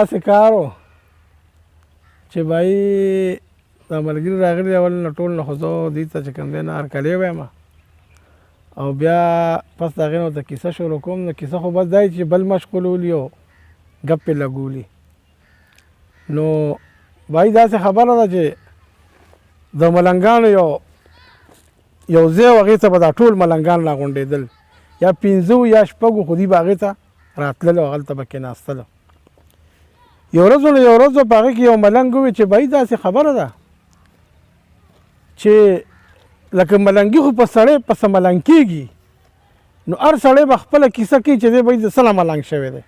داسې کار و چې بھائی دا ملګري راغلي اول نه ټول نه خو زه دوی ته چې کوم دی نه هرکلی وایم او بیا پس د هغې نه ورته کیسه شروع کوم نو کیسه خو بس دا چې بل مشغولولي او ګپې لګولي نو بھائی داسې خبره ده چې د ملنګانو یو ځای و هغې ته به دا ټول ملنګان راغونډېدل یا 5 یا 6 خو دوی به هغې ته راتلل او هلته به کېناستل یو ورځ نو یو ورځ په هغې کې یو ملنګ وویل چې بھائی داسې خبره ده چې لکه ملنګي خو په سړی پسې ملنګ کېږي نو هر سړی به خپله کیسه کوي چې دی بھائی د څه نه ملنګ شوی دی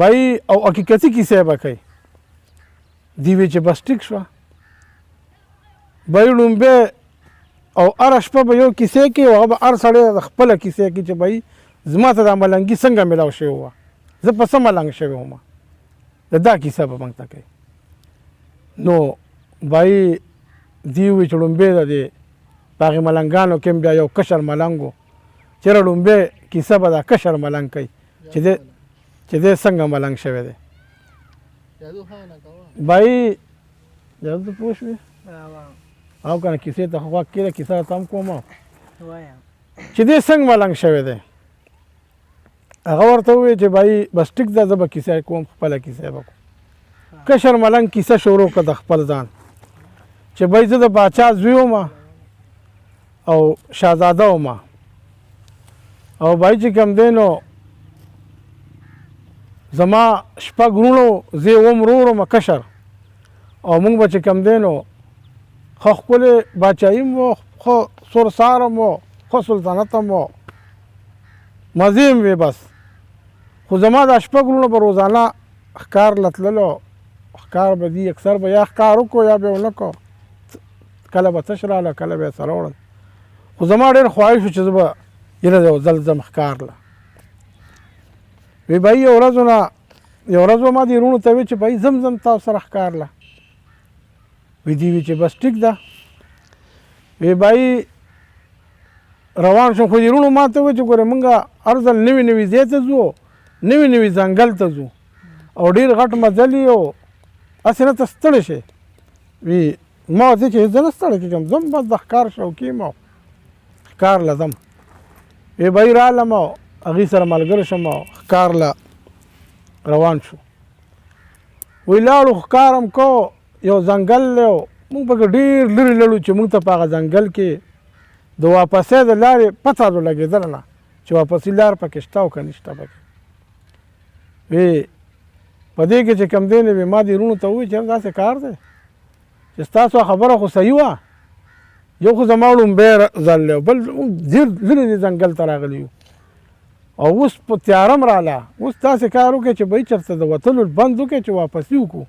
بھائی او حقیقتي کیسې به کوي دوی وی چې بس ټیک شوه بھائی لومبی او هره شپه به یو کیسې کوي او هغه به هر سړی د خپله کیسې کوي چې بھائی زما ته دا ملنګي څنګه میلاو شوې وه زه په څه ملنګ شوی وم د دا کیسه به موږ ته کوي نو بھائی دوی وی چې لومبی د دې په هغې ملنګانو کې بیا یو کشر ملنګ و چېرې لومبی کیسه به دا کشر ملنګ کوي چې دی څنګه ملنګ شوی دی بھائی جادو ته پوه شوې او که نه کیسې ته خو غوږ کېږده کیسه ته هم کوم چې دی څنګه ملنګ شوی دی هغه ورته وویل چې بھائی بس ټیک ده زه به کیسه کوم خپله کیسه به کوم کشر ملنګ کیسه شروع کړه د خپل ځان چې بھائی زه د باچا زوی وم او شهزاده وم او بھائی چې کوم دی نو زما 6 وروڼه زه وم ورور وم کشر او موږ به چې کوم دی نو خو ښکلې باچایي م و خو سرساره م و خو سلطنت هم و مزې م وې بس خو زما دا 6 وروڼه به روزانه ښکار له تللو ښکار به دي اکثر به یا ښکار وکړو یا به یې ونه کړو کله به تش راغله کله به یې سره وړل خو زما ډېر خواهش و چې زه به یره یو ځل ځم ښکار له وی بھائی یو ورځ به ما دې وروڼو ته وی چې بھائی ځم تاسو سره ښکار له وی دې وی چې بس ټیک ده وی بھائی روان شم خو دې وروڼو ما ته وی چې ګوره موږ هر ځل نوي ځای ته ځو نوي ځنګل ته ځو او ډېر غټ مزل یې او هسې نه ته ستړی شې وی ما ورته چې زه نه ستړی کېږم ځم بس د ښکار شوقي یم او ښکار له ځم وی بھائی رالم او هغې سره ملګری شم او ښکار له روان شو وی لاړو ښکار هم کو یو ځنګل دی او موږ پکې ډېر لرې لړو چې موږ ته په هغه ځنګل کې د واپسۍ د لارې پته لګېدله نه چې واپسي لار پکې شته او که نشته پکې وی په دې کې چې کوم دی نو ما دې وروڼو ته وویل چې داسې کار دی چې ستاسو خبره خو صحیح وه یو خو زما لومبی ځل دی بل ډېر لرې دې ځنګل ته راغلي یو او اوس په تیاره م راله اوس داسې کار وکړئ چې بھائی چېرته د وتلو بند وکړئ چې واپسي وکړو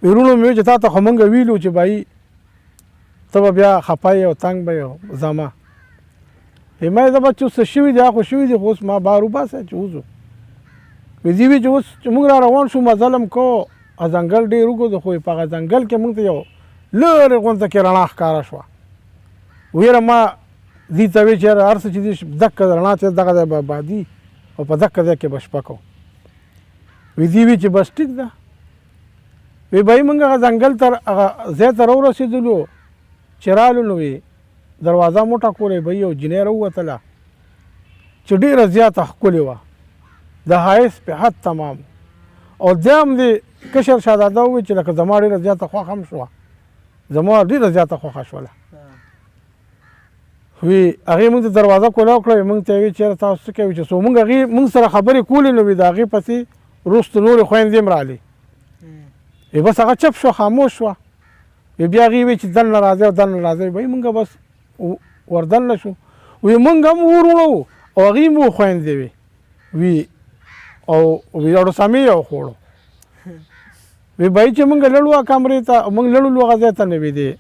وروڼو مې ویل چې تا ته خو موږ ویلو چې بھائی ته به بیا خفه یې او تنګ به یې ځمه ما یې زه به چې اوس څه شوي دي هغه خو شوي دي خو اوس ما بار وباسئ چې وځو وی دې وی چې اوس چې موږ را روان شو مزل هم کو ځنګل ډېر وګرځو خو په هغه ځنګل کې موږ ته یو لرې غونډه کې رڼا ښکاره شوه ویره ما دې ته وی چې هر څه چې دې دقه رڼا چې دغه ځای به ابادي او په دقه ځای کې به شپه کوو وی دې وی چې بس ټیک ده وی بھائی موږ هغه ځنګل ته هغه ځای ته راورسېدلو چې رالو نو وی دروازه موټه کولې بھائی یو جنۍ راووتله چې ډېره زیاته ښکلې وه د ښایست په حد تمام او بیا هم دې کشر شهزاده وویل چې لکه زما ډېره زیاته خوښه هم شوه زما ډېره زیاته خوښه شوله وی هغې موږ ته دروازه کولاو کړه موږ ته یې ویل چېرې تاسو څه کوئ چې څو موږ هغې موږ سره خبرې کولې نو وی د هغې پسې وروستو نورې خویندې هم رالې وی بس هغه چپ شوه خاموش شوه وی بیا هغې ویل چې دننه راځئ او دننه راځئ بھائی موږ بس وردننه شو وی موږ هم وروڼه وو او هغې هم خویندې وې وی او وی اړو سمې یو خوړو وی بھائی چې موږ لړو کمرې ته موږ لړلو هغه ځای ته نه وې دی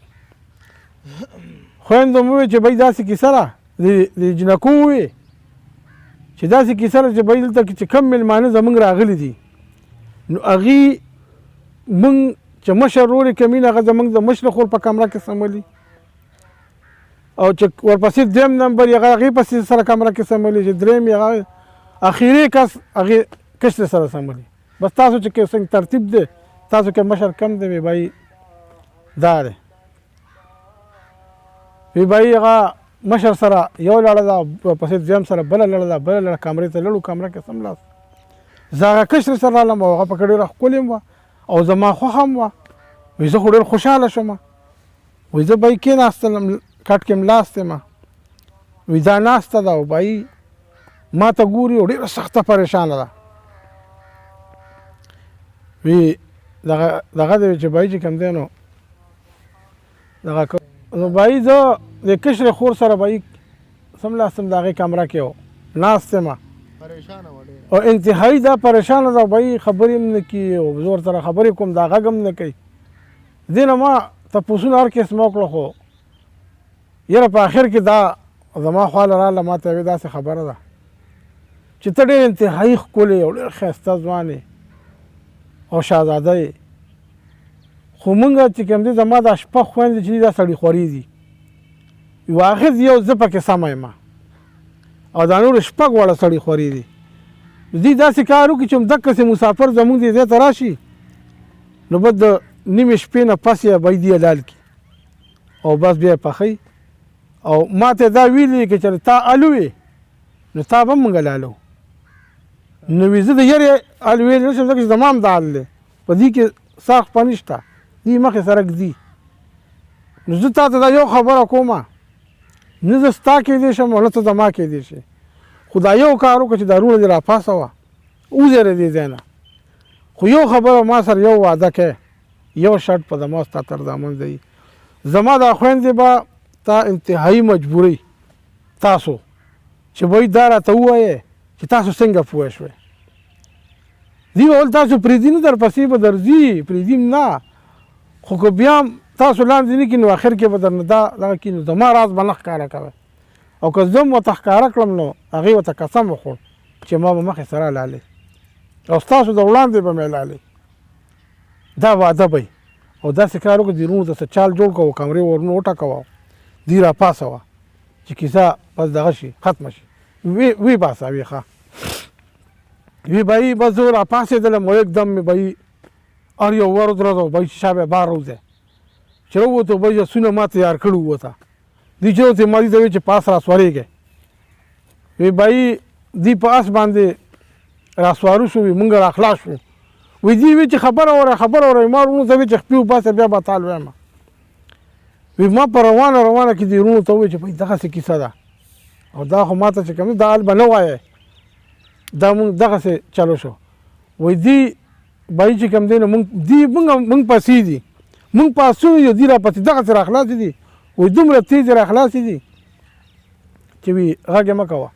خویندو مې وویل چې بھائی داسې کیسه ده د جنکو وویل چې داسې کیسه ده چې بھائی دلته چې کم مېلمانه زموږ راغلي دي نو هغې موږ چې مشر ورور یې کمین هغه زموږ د مشر خور په کمره کې سملي او چې ورپسې دویم نمبر یې هغې پسې سره کمره کې سملي چې درېیم یې هغه اخري کس هغې کشر سره سملی بس تاسو چې څنګه ترتیب دی تاسو کې مشر کم دی وی بھائی دا دی وی بھائی هغه مشر سره یو لړه ده پسې دویم سره بله لړه ده بله لړه کمرې ته لړو کمره کې سملاست زه هغه کشر سره رالم او هغه پکې ډېره ښکلې وه او زما خوښه هم وه وایي زه خو ډېر خوشحاله شوم وایي زه بهی کېناستلم کټ کې ملاست یم وایي دا ناسته ده او بهی ما ته ګوري او ډېره سخته پریشانه ده وی دغه دی چې بهی چې کوم دی نو دغه نو بهی زه د کشر خور سره بهی سملاستم د هغې کمره کې و ناست یم او انتهایی دا پریشانه ده بهی خبرې هم نه کوي او زه ورسره خبرې کوم دا غږ هم نه کوي دې نه ما تپوسونه هر قسم وکړه خو یاره په آخر کې دا زما خواله راله ما ته یوې داسې خبره ده چې ته ډېر انتهایی ښکلې او ډېر ښایسته ځوان او شهزاده یې خو مونږ چې کوم دی زما دا شپږ خویندې چې دي دا سړي خوري دي واخذ یو زه پکې سمه یم او دا نور شپږ واړه سړي خوري دي دوی داسې کار وکړي چې همدقسې مسافر زمونږ دې ځای ته راشي نو بس د نیمې شپې نه پس یې بهی دې حلال کړي او بس بیا یې پخوي او ما ته دا ویلي که چېرې تا الوې نو تا به هم مونږ لالو نو وي زه د یرې ال ویلی نه شم ځکه چې زما هم دا حال دی په دې کې ساخ په نشته دې مخې سره ږدي نو زه تا ته دا یو خبره کومه نه زه ستا کېدی شم او نه ته زما کېدی شي خو دا یو کار وکړه چې دا رونه دې راپاسوه وزېره دې ځای نه خو یو خبره ما سره یو وعده کوې یو شرط په زما ستا تر دامن دی زما دا خویندې به تا انتهایی مجبوري تاسو چې وایي دا راته ووایې چې تاسو څنګه پوه شوئ دوی به ول تاسو پرېږدي نه درپسې به درځي پرېږدي نه خو که بیا هم تاسو لاندې نه کړي نو اخر کې به درنه دغه کړي نو زما راز به نه ښکاره کوئ او که زه هم ورته ښکاره کړم نو هغې ورته قسم وخوړ چې ما به مخې سره لالې او ستاسو د وړاندې به مې لالې دا واده به او داسې کار وکړه د رونو ته څه چال جوړ کړه کمرې ورنو وټکوه دوی راپاسوه چې کیسه بس دغه شي ختمه شي وی باسه وی ښه وی بهی بس زه راپاڅېدلم او یکدم مې بهی هر یو ور ودرېدو بهی چې شا بیا بار راوځئ چې راووتو بهی اسونه ما تیار کړي وو ورته دوی چې ورته ما دې ته ویل چې په آس راسوارېږئ وی بهی دوی په آس باندې راسوارو شو وي مونږ راخلاص شو وی دوی وی چې خبره وره ما ورونو ته وی چې خپې وباسه بیا به تال وایم وی ما په روانه کې دې ورونو ته وویل چې بهی دغسې کیسه ده او دا خو ما ته چې کوم دا حال به نه وایې دا مونږ دغسې چلو شو وی دوی بهی چې کوم دی نو مونږ پسې دي مونږ پاسو یو دوی راپسې دغسې راخلاصې دي وی دومره تیزې راخلاصې دي چې وی غږ یې مه کوه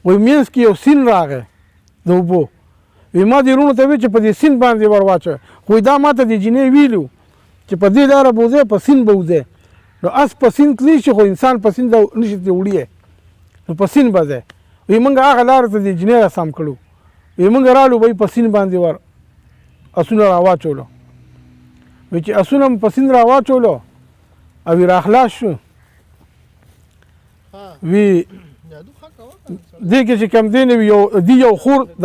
وی منځ کې یو سیند راغی د اوبو وی ما دې ورونو ته ویل چې په دې سیند باندې ور واچوه خو دا ما ته د جینۍ ویلو چې په دې لاره به وځې په سیند به وځې نو اس په سیند تللی شي خو انسان په سیند نشي ترې وړی نو په سیند به ځې وی موږ هغه لارې ته د جینۍ را سم کړو وی موږ رالو به په سیند باندې ور اسونه را واچولو وی چې اسونه م په سیند را واچولو او وی راخلاص شو وی دې کې چې کوم دی نو یو خور د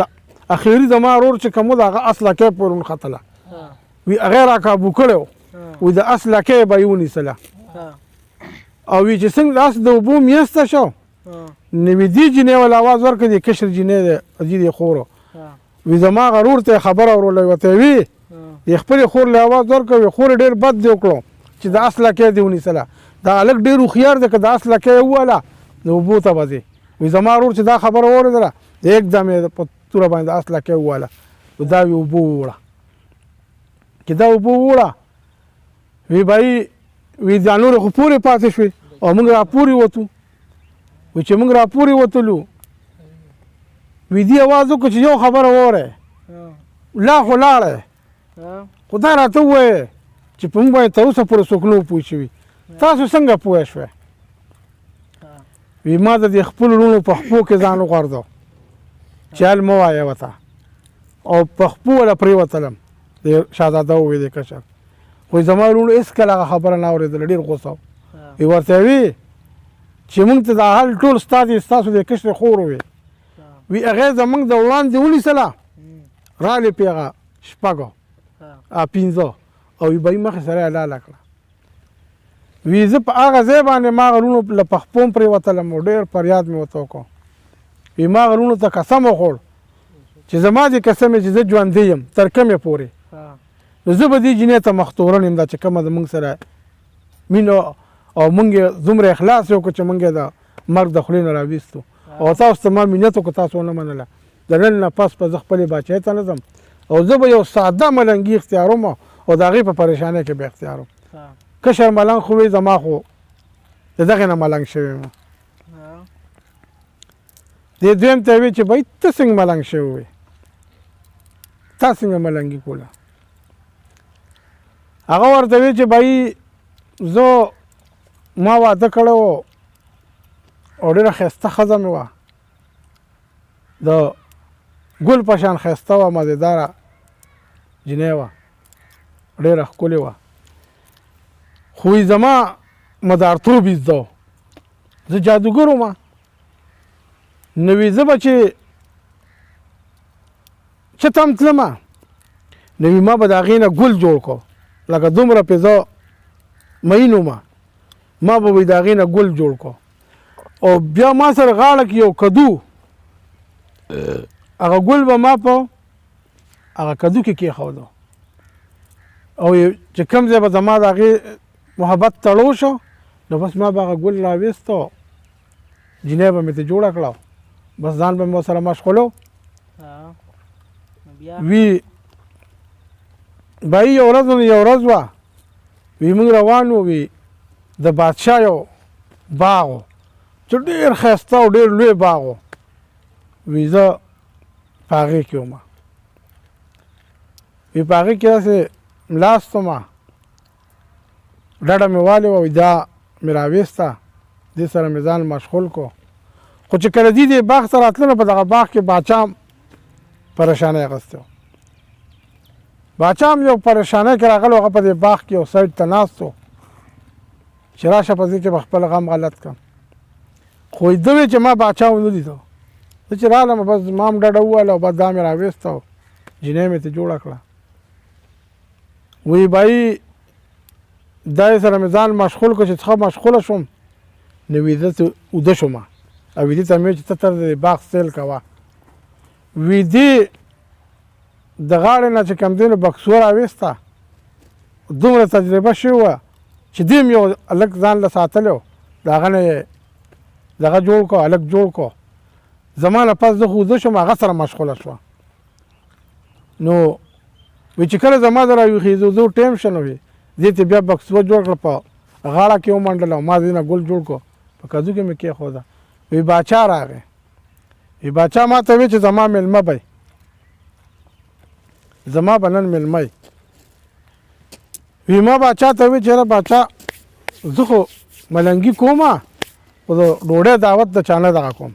اخري زما ورور چې کوم د هغه اس لکۍ پورې ونښتله وی هغه را کابو کړی وی د اس لکۍ به یې ونیسله او وی چې څنګه د اس د اوبو میسته شو نو وی دې جینۍ ول اواز ورکړ دې کشر جینۍ دی دې خورو وی زما هغه ورور ته یې خبره ورولی ورته وی د خپلې خور له اواز ورکړ وی خور ډېر بد دې وکړو چې د اس لکۍ دې ونیسله دا هلک ډېر هوښیار دی که د اس لکۍ یې ووهله نو اوبو ته به ځې وی زما ورور چې دا خبره واورېدله یکدم یې په توره باندې د اس لکۍ ووهله دا وی اوبو ووړه چې دا اوبو ووړه وی بهی وی دا نورې خو پورې پاتې شوې او موږ را پورې وتو وی چې موږ را پورې وتلو وی دې اواز وکړو چې یو خبره واورئ لا خو لاړی خو دا راته ووایې چې په موږ باندې تر اوسه پورې څوک نه و پوه شوي تاسو څنګه پوه شوئ وی ما د دې خپلو لوڼو په خپو کې ځان وغورځو چې هل مه وایه ورته او په خپو وله پرېوتلم د شهزاده ووی د کشر خو زما لوڼو هېڅکله هغه خبره نه اورېدله ډېر غوسه وی ورته وی چې موږ ته دا حال ټول ستا دی ستاسو د کشر خور وی هغې زموږ د وړاندې ونیسله رالی پیغه شپږو پنځه او وی به مخې سره لاله کړه وی زه په هغه ځای باندې ما غرونو له پخپوم پرېوتلم او ډېر فریاد مې ورته وکړو وی ما غرونو ته قسم وخوړ چې زما دې قسم چې زه ژوندی یم تر کومې پورې نو زه به دې جینۍ ته مختورن یم دا چې کومه زموږ سره مینه او موږ یې دومره اخلاص یې وکړو چې موږ یې د مرګ د خولې نه راویستو او تاسو ته ما مینت وکړو تاسو ونه منله د نن نه پس به زه خپلې باچۍ ته نه ځم او زه به یو ساده ملنګي اختیاروم او د هغې په پریشانۍ کې به اختیاروم کشر ملنګ خو وی زما خو د دغې نه ملنګ شوی یم دې دویم ته وی چې بهی ته څنګه ملنګ شوی وی تا څنګه ملنګي کوله هغه ورته وی چې بهی زه ما واده کړی و او ډېره ښایسته ښځه مې وه د ګل په شان ښایسته وه مزېداره جینۍ وه ډېره ښکلې وه خو زما مدارتوب یې زده و زه جادوګر وم نو وی زه به چې چته تلمه نو وی ما به د هغې نه ګل جوړ کړو لکه دومره پې زه مین ومه ما به وی د هغې نه ګل جوړ کړو او بیا ما سره غاړه کې یو کدو هغه ګل به ما په هغه کدو کې کېښودو او چې کوم ځای به زما د هغې محبت تړو شو نو بس ما به هغه ګل راویستو جینۍ به مې ته جوړه کړه بس ځان به مې ورسره مشغولو وی بهی یو ورځ وه وی موږ روان وو وی د بادشاه یو باغ و چې ډېر ښایسته او ډېر لوی باغ و وی زه په هغې کې وم وی په هغې کې داسې ملاست ومه ډډه مې والې وه وی دا مې راویسته دې سره مې ځان مشغول کو خو چې کله دې باغ ته راتله نو په دغه باغ کې باچا هم پریشانۍ اخیستی و باچا هم یو پریشانۍ کې راغلی هغه په دې باغ کې یو سایډ ته ناست و چې راشه په دې کې به خپل غم غلط کړم خو ده وی چې ما باچا ونه لیدو زه چې رالم بس ما هم ډډه وویله او بس دا مې راویسته او جینۍ مې ته جوړه کړه وی بهی دا سره مې ځان مشغول کړو چې څخه مشغوله شوم نو وی زه اوده شوم او وی دې ته مې چې ته تر د باغ سیل کوه وی دې د غاړې نه چې کوم دی نو بکسو راویسته دومره تجربه شوې وه چې دې م یو هلک ځان له ساتلی و د هغه نه یې دغه جوړ کړو هلک جوړ کړو زما نه پس زه خو اوده شوم هغه سره مشغوله شوه نو وی چې کله زما د راویښېدو ټایم شه نو وي دې ته بیا بکسوه جوړ کړه په غاړه کې ومنډله او ما دې نه ګل جوړ کړو په کدو کې مې کېښوده وی باچا راغی وی باچا ما ته وی چې زما میلمه به زما به نن میلمه وی ما باچا ته وی چې یاره باچا زه خو ملنګي کومه خو د ډوډۍ دعوت د چا نه دغه کوم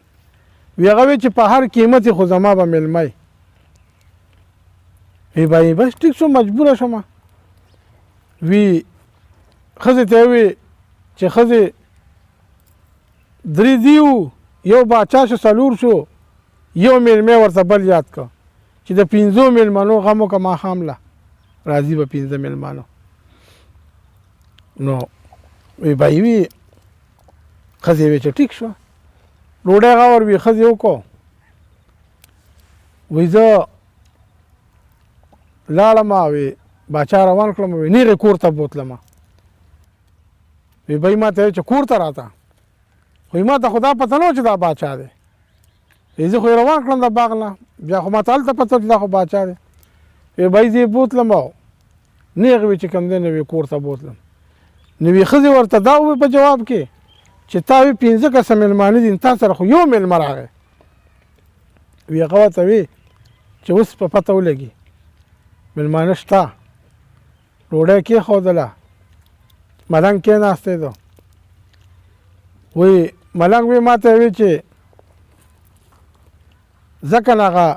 وی هغه وی چې په هر قیمت خو زما به میلمه وی بای بس ټیک شو مجبوره شوم وی ښځې ته وی چې ښځې درې دیو یو باچا شو څلور شو یو میلمه ورته بل یاد کړه چې د پنځو میلمنو غم وکړه ماښام له راځي به پنځه میلمانو نو وی بای وی ښځې وی چې ټیک شوه ډوډۍ غور وي ښځې وکړو وی زه لاړم وی باچا روان کړم وی نیغې کور ته بوتلم وی بای ما ته وی چې کور ته راته خو ما ته خو دا پته نه و چې دا باچا دی وی زه خو یې روان کړم د باغ نه بیا خو ما ته هلته پته چې دا خو باچا دی وی بای زه یې بوتلم او نیغ وی چې کوم دی نو وی کور ته بوتلم نو وی ښځې ورته دا ووی په جواب کې چې تا وی 15 کسه میلمانه دي تا سره خو یو میلمه راغی وی هغه ورته وی چې اوس په پته ولګي میلمانه شته ډوډۍ کېښودله ملنګ کېناستېدو وی ملنګ وی ما ته وی چې ځکه نه هغه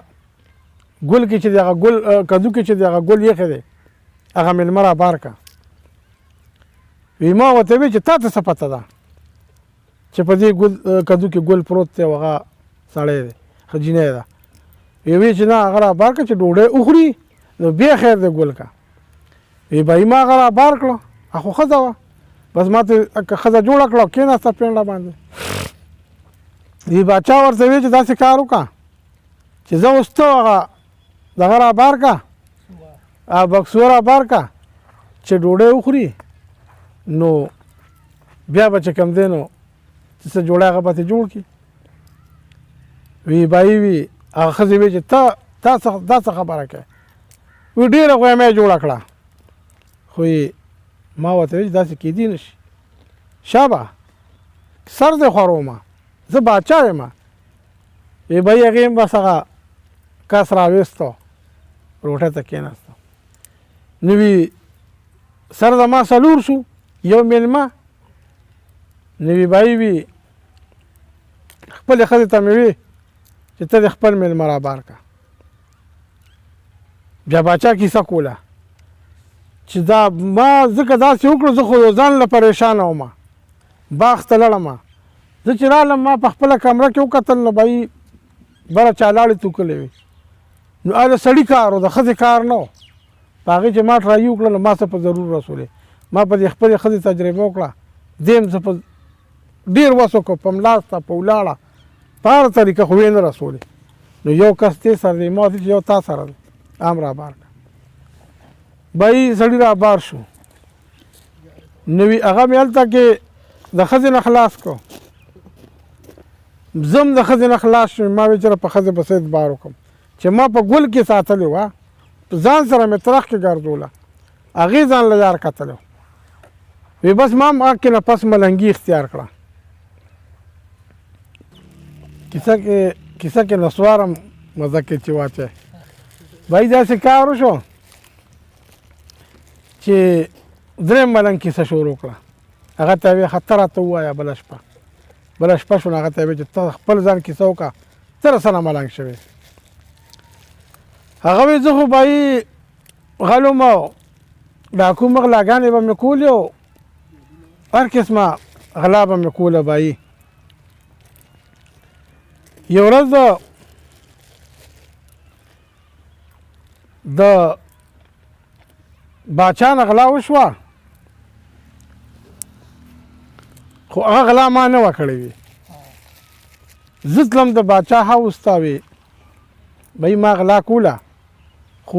ګل کې چې د هغه ګل کدو کې چې د هغه ګل یخې دی هغه میلمه را بار کړه وی ما ورته وی چې تا ته څه پته ده چې په دې کدو کې ګل پروت دی او هغه سړی دی ښه جینۍ ده وی چې نه هغه رابار کړه چې ډوډۍ وخوري نو بیا خیر دی ګل کا. وی بھائی ما هغه رابار کړه خو ښځه وه بس ما ته ښځه جوړه کړه کېناسته پینډه باندې. وی باچا ورته وی چې داسې کار وکړه چې زه اوس ته هغه دغه رابار کا بکسو رابار کا چې ډوډۍ وخوري نو بیا به چې کوم دی نو چې څه جوړه هغه به ترې جوړ کړي. وی بھائی وی هغه ښځې وی چې دا څه خبره کوې. وی ډېره غویمه یې جوړه کړه خو ما ورته وی چې داسې کېدی نه شي. شابه سر دې خورومه زه باچا یم. وی بھائی هغې هم بس هغه کس راویستو روټۍ ته کېناستو. نو وی سر زما څلور شو یو میلمه. نو وی بھائی وی خپلې ښځې ته مې وی چې ته د خپل میلمه رابار کا. بیا باچا کیسه کوله چې دا ما ځکه داسې وکړو زه خو ځان له پریشانه وم باغ ته لړم زه چې رالم ما په خپله کمره کې وکتل نو بھائی بره چالاړې توکلې وې نو دا سړي کار و د ښځې کار نه و. په هغې چې ما ټرایي وکړه نو ما څه په ضرور رسولې. ما په دې خپلې ښځې تجربه وکړه دیم زه په ډېر وس وکړو په ملاسته په ولاړه په هره طریقه خو یې نه رسولې. نو یو کس دې سره دی ما چې یو تا سره دی هم رابار کړه. بھائی سړي رابار شو نو هغه مې هلته کې د ښځې نه خلاص کړو. زم د ښځې نه خلاص شوم. ما وی چېرې په ښځې پسې اعتبار وکړم چې ما په ګل کې ساتلې وه ځان سره مې ترخ کې ګرځوله هغې ځان له یار کتلی وی بس ما هم هغه کې نه پس ملنګي اختیار کړه. کیسه کې نسوارم مزه کې چې واچی. بھائی داسې کار وشو چې درېیم ملنګ کیسه شروع کړه. هغه ته یې ته راته ووایه بله شپه شو نو هغه ته یې چې ته خپل ځان کیسه وکړه ته راسره ملنګ شوې. هغه وی زه خو بھائی غل وم او ډاکو غلاګانې به مې کولې او هر قسمه غلا به مې کوله. بھائی یو ورځ د باچا نه غلا وشوه خو هغه غلا ما نه وه کړې وي. زه تلم د باچا هاوس ته وې بھائی ما غلا کوله خو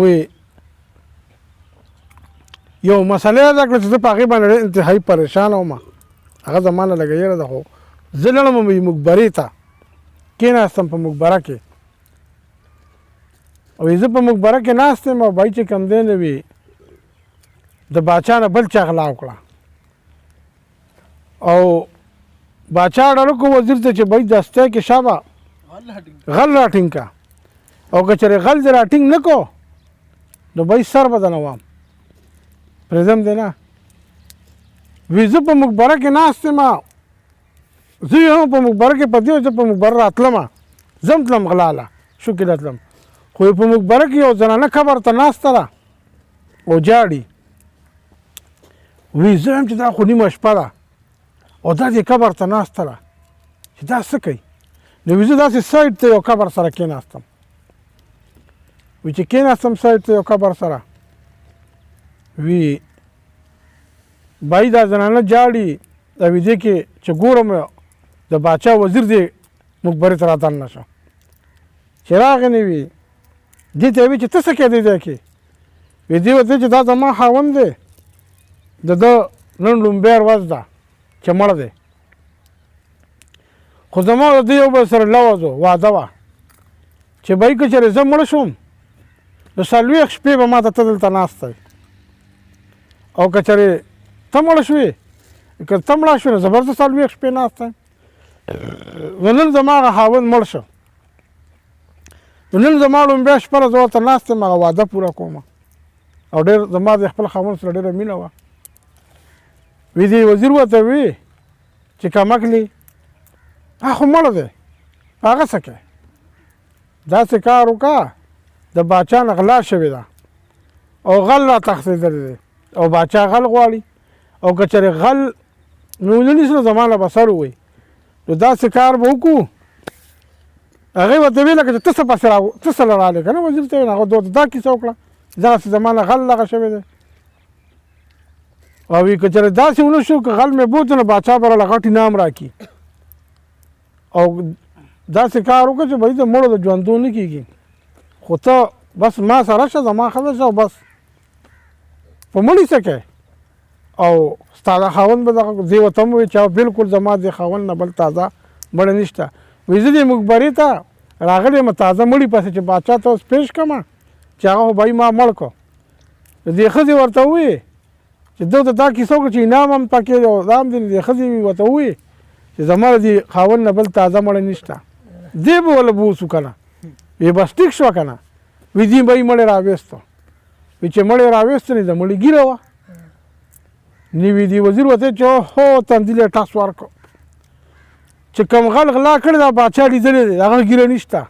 یو مسله یاده کړه چې زه په هغې باندې انتهایي پریشانه وم. هغه زما نه لږه یېره ده خو زه لاړم مقبرې ته کېناستم په مقبره کې او زه په مقبره کې ناست یم او بھائی چې کوم دی نه وي د باچا نه بل چا غلا وکړه او باچا ډاډه کو وزیر ته چې بھائی دستی کې شابه غل راټینګ کا او که چېرې غل دې راټینګ نه کو نو بھائی سر به درنه وام پرېږدم دی نه. وی زه په مقبره کې ناست یم زه هم په مقبره کې پدې زه په مقبره راتلم زم تلم غلاله شکله تلم خو په مقبره کې یو زنانه قبر ته ناسته ده او جاړي. وی زه هم چې دا خو نیمه شپه ده او دا دې قبر ته ناسته ده چې دا څه کوي. نو وی زه داسې سایډ ته یو قبر سره کېناستم. وی چې کېناستم سایډ ته یو قبر سره وی بھائی دا زنانه جاړي دا ویدې کې چې ګورم د باچا وزیر دې مقبرې ته رادننه شو. چې راغی نو وي دې ته یې وی چې ته څه کوې دې ځای کې. وی دې ورته چې دا زما خاوند دی د ده نن لومبۍ ورځ ده چې مړ دی خو زما د ده یو بل سره لوز و واده وه چې بھائی که چېرې زه مړ شوم نو 40 شپې به ما ته ته دلته ناست دی او که چېرې ته مړ شوې که ته مړه شوې نو زه به 40 شپې ناست یم. نو نن زما هغه خاوند مړ شو نو نن زما لومبۍ شپه زه ورته ناست یم هغه واده پوره کوم او ډېر زما د خپل خاوند سره ډېره مینه وه. وی دې وزیر ورته وی چې کمکلي هغه خو مړ دی هغه څه کوې داسې کار وکړه د باچا نه غلا شوې ده او غل را تښتېدلی دی او باچا غل غواړي او که چېرې غل مې ونه نیسي نو زما نه به سر ووایي نو داسې کار به وکړو هغې ورته ویله که چې ته څه پسې ته څه له رالې که نه وزیر ته ویل هغه دا کیسه وکړه دغسې زما نه غل دغه شوی دی او وي که چېرې داسې ونه شو که غل مې بوته نو باچا به راله غټ انعام راکړي او داسې کار وکړه چې بهي د مړو د ژوندو نه کېږي خو ته بس ما سره شه زما ښځه شه او بس په مړي څه کوې او ستا دا خاوند به دغه دې ورته هم ووایي چې بلکل زما دې خاوند نه بل تازه مړه نشته وایي زه دې مقبرې ته راغلی یم تازه مړي پسې چې باچا ته اوس پېش کړمه چې هغه خو بهي ما مړ کړو دې ښځې ورته ووایي چې ده ته دا کیسه وکړه چې انعام هم پکې دی او دا هم دی دې ښځې ورته ووایي چې زما د دې خاوند نه بل تازه مړه نشته دې به وله بوسو که نه وی بس ټیک شوه که نه وي دې به یې مړی راویستو وي چې مړی راویستو نو د مړي ګیره وه نو وي دې وزیر ورته چې هو تندي له ټس ورکړو چې کوم غل غلا کړی دا باچا لیدلی دی هغه ګیره نشته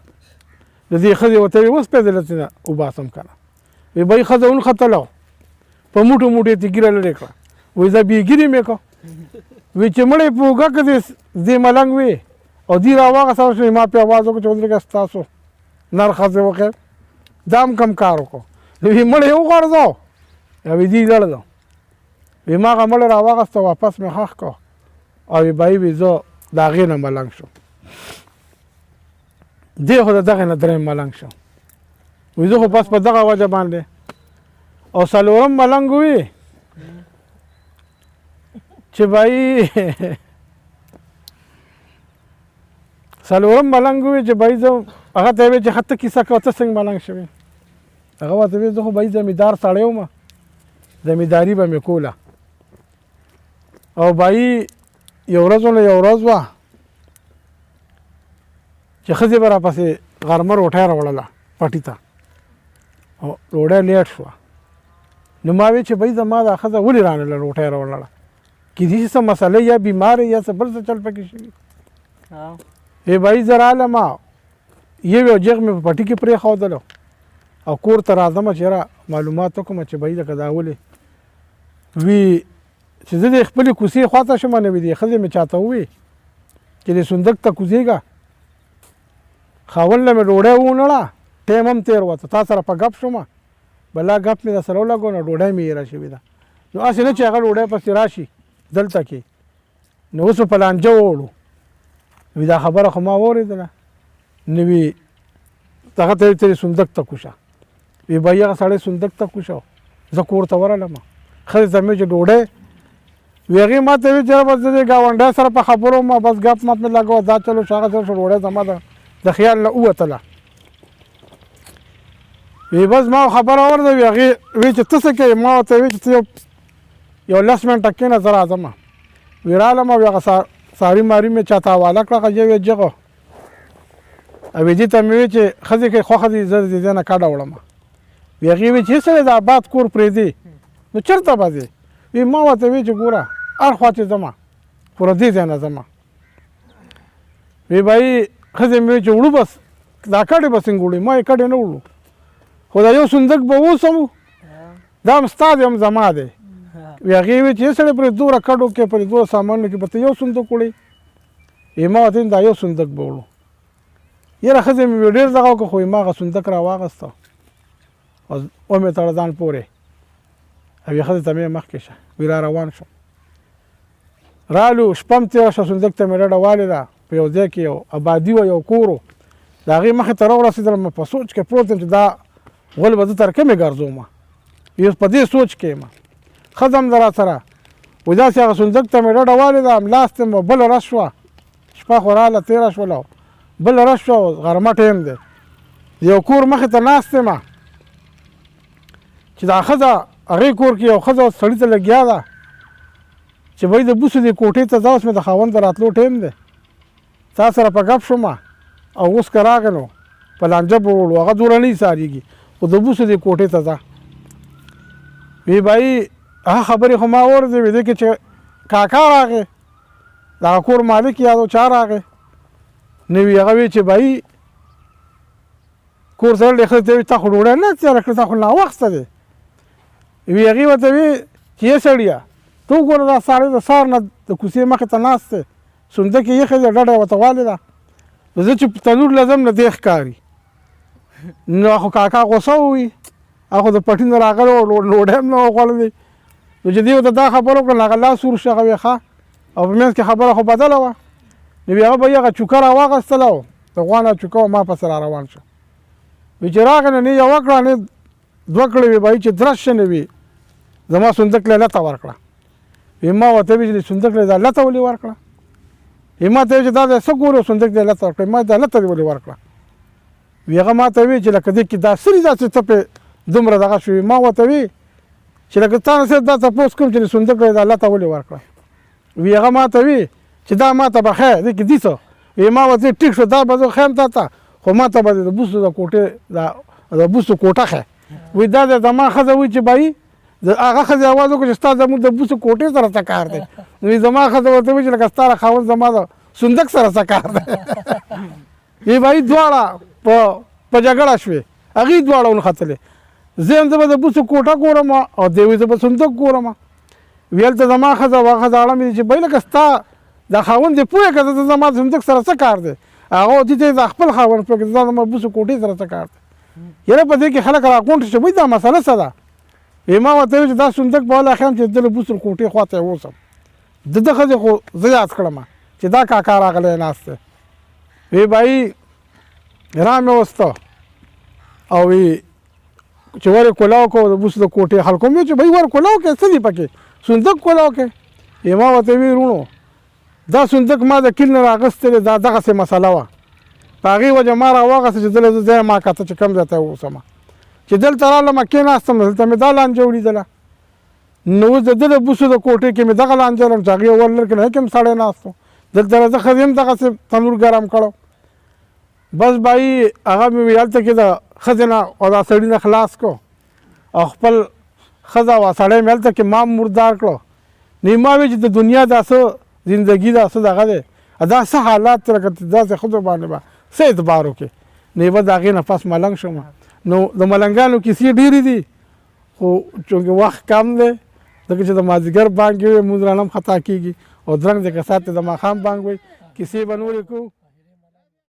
د دې ښځې ورته ویې وسپېدله چې نه وباسم که نه وی به یې ښځه ونښتله په موټو موټو یې ګیره لرې کړه وایي زه بې ګیرې مې کړو وی چې مړی په اوږه کې دې ملنګ وې او دې راواغسته شو ما پې اواز وکړو چې ودرېږه ستاسو نر ښځې وکړ دا هم کم کار وکړو وی مړی یې وغورځاو وی دې لړځو وی ما هغه مړی راواغسته واپس مې ښخ کړو او وی بهي وي زه د هغې نه ملنګ شو دې خو د دغې نه درېیم ملنګ شو وی زه خو بس په دغه وجه باندې او څلورم ملنګ وي چې بهي څلورم ملنګ وي چې بهي زه هغه ته یې ویل چې ښه ته کیسه کوه ته څنګه ملنګ شوې هغه ورته ویل زه خو بهي زمیندار سړی وم زمینداري به مې کوله او بهي یو ورځ نه یو ورځ وه چې ښځې به راپسې غرمه روټۍ راوړله پټي ته او ډوډۍ لیټ شوه نو ما وی چې بهي زما دا ښځه ولې رانله روټۍ راوړله کېدای شي څه مسله یا بیمار یا څه بل څه چل پکې شوي ای بهي زه رالم یو جغ مې په پټي کې پرېښودلو او کور ته راځم چې یاره معلومات وکړم چې بهي لکه دا ولې وي چې زه د خپلې کوڅې خواته شم نو وي دې ښځې مې چاته ووایي چې دې صندوق ته کوزېږه خاوند له مې ډوډۍ ونړه ټایم هم تېر وته تا سره په ګپ شومه بلا ګپ مې در سره ولګو نو ډوډۍ مې هېره شوې ده نو هسې نه چې هغه ډوډۍ پسې راشي دلته کې نو اوس په لانجه ووړو وي دا خبره خو ما واورېدله نو وي هغه ته یې صندوق ته کوشه وي بهي هغه سړی صندوق ته کوشه زه کور ته ورغلم ښځې ته مې چې ډوډۍ وي هغې ما ته ویل چې بس زه دې ګاونډۍ سره په خبرو وم بس ګپ مپ مې لګوه دا چلو شو هغه چل شو ډوډۍ زما د خیال نه ووتله وی بس ما خبره اورده وي هغې وی چې ته څه کوې ما ورته وی چې ته یو 10 منټه کښېنه زه راځم وی رالم وی هغه ساري ماري مې چاته حواله کړه هغه یو جغه او دې ته مې وی چې ښځې کې خوښه دي زه د دې نه کډه وړم وی هغې وی چې سړی د آباد کور پرېږدي نو چېرته به ځې وی ما ورته وی چې ګوره هر خوا چې ځمه خو له دې ځای نه ځمه وی بهي ښځې مې وی چې وړو بس دا کډې به څنګه وړو ما یې کډې نه وړو خو دا یو صندوق به اوسم دا هم ستا دی هم زما دی وی هغې وی چې سړی پرې دومره کډو کې پرې دومره سامانونو کې به ته یو صندوق وړې وی ما ورته دا یو صندوق به وړو یاره ښځې مې ډېر دغه وکړه خو ما هغه صندوق راواغسته او ومې تړه ځان پورې او یې ښځې ته مې مخکې شه وی را روان شو رالو شپه هم تېره شوه صندوق ته مې ډډه والېده په یو ځای کې یو ابادي وه یو کور و د هغې مخې ته راورسېدلم په سوچ کې پروت یم چې دا غول به زه تر کومې ګرځوم اوس په دې سوچ کې یم ښځه هم ده را سره وایي داسې هغه صندوق ته مې ډډه والېده هملاستې یم بله ورځ شوه شپه خو راله تېره شوله بله ورځ شوه غرمه ټایم دی یو کور مخې ته ناست یم چې دا ښځه هغې کور کې یو ښځه سړي ته لګیا ده چې بهي د بوسو دې کوټې ته ځه اوس مې د خاوند د راتلو ټایم دی تا سره په ګپ شومه او اوس که راغلو په لانجه به وړو هغه دومره نه ایسارېږي خو د بوسو دې کوټې ته ځه وی بهي هغه خبرې خو ما واورېدې وې دې کې چې کاکا راغی د هغه کور مالک یادو چا راغی نو وي هغه وی چې بهي کور سره ډېر ښځې ته وي تا خو ډوډۍ نه تیاره کړې تا خو ناوخته دی وي هغې ورته وي چې یې سړیه ته وګوره دا سړی د سهار نه د کوڅې مخې ته ناست دی صندوق یې ایښی دی ډډه یې ورته والېده زه چې تنور لازم نه دی ښکاري نو خو کاکا غوسه ووي هغه د پټي نه راغلی و ډوډۍ هم نه و خوړلی نو چې دې ورته دا خبره وکړل هغه لاس ورشي هغه ویې ښه او په منځ کې خبره خو بدله وه نو بیا هغه به یې هغه چوکه راواخیستله و د غوا نه چوکه و ما پسې را روان شه وی چې راغی نو نه یوه کړه نه دوه کړې وې بهیي چې درس شه نه وي زما صندوق له لته ورکړه وی ما ورته ویل چې صندوق له دا لته ولې ورکړه وی ما ته ویل چې دا د څه ګورې صندوق دې لته ورکړه ما دا لته دې ولې ورکړه وی هغه ما ته ویل چې لکه دې کې دا سري داسې ته پې دومره دغه شوي ما ورته وی چې لکه تا نه صرف دا تپوس کوم چې صندوق له دا لته ولې ورکړه وی هغه ما ته وی چې دا ما ته به ښه دې کې دي څه وی ما ورته ټیک شو دا به زه ښیم تا ته خو ما ته به د بوسو د کوټې د بوسو کوټه ښه وی دا د زما ښځه وی چې بهیي د هغه ښځې اواز وکړو چې ستا زموږ د بوسو کوټې سره څه کار دی نو زما ښځه ورته وایي چې لکه ستا خاوند زما د صندوق سره څه کار دی وی بهیي دواړه په جګړه شوې هغې دواړه ونښتلې زه هم زه به د بوسو کوټه ګورم او دی وایي زه به صندوق ګورم وی هلته زما ښځه وه ښځه اړه مې چې بهیي لکه ستا د خاوند دې پوهې که زه زما د صندوق سره څه کار دی هغه دې ته د خپل خاوند پوهې که زه زما بوسو کوټې سره څه کار دی یاره په دې کې خلک راغونډ شي وایي دا مسله څه ده وی ما ورته ویل چې دا صندوق به ولا ښیم چې د بوسو کوټې خواته یې اوسم د ده ښځې خو زه یاد کړم چې دا کاکا راغلی ناست دی وی بهیي را مې وسته او وی چې ور کولاو کو د بوسو د کوټې خلکو مې چې بهیي ور کولاو کې څه دي پکې صندوق کولاو کې وی ما ورته وی وروڼو دا صندوق ما د کیل نه راغوستی دی دا دغسې مسله وه په هغې وجه ما راواغسته چې دله زه ځای ما کته چې کوم ځای ته اوسم چې دلته رالم کېناستم دلته مې دا لانجه ولیدله نو اوس د ده د بوسو د کوټې کې مې دغه لانجه لرم چې هغې ور لرې کړې هغې کې هم سړی ناست و دلته زه ښځې هم دغسې تنور ګرم کړو بس بهیي هغه مې ویل هلته کې د ښځې نه او دا سړي نه خلاص کړو او خپل ښځه او سړی مې هلته کې ما مردار کړو نو ما ویل چې د دنیا دا څه زندګي دا څه دغه دی دا څه حالات لکه داسې ښځو باندې به څه اعتبار وکړې نو به د هغې نه پس ملنګ شوم نو د ملنګانو کیسې ډېرې دي خو چونکې وخت کم دی ځکه چې د مازدیګر بانګ وي مونځ رانه هم خطا کېږي او درنګ د کسات د ماښام بانګ وي کیسې به نورې کوو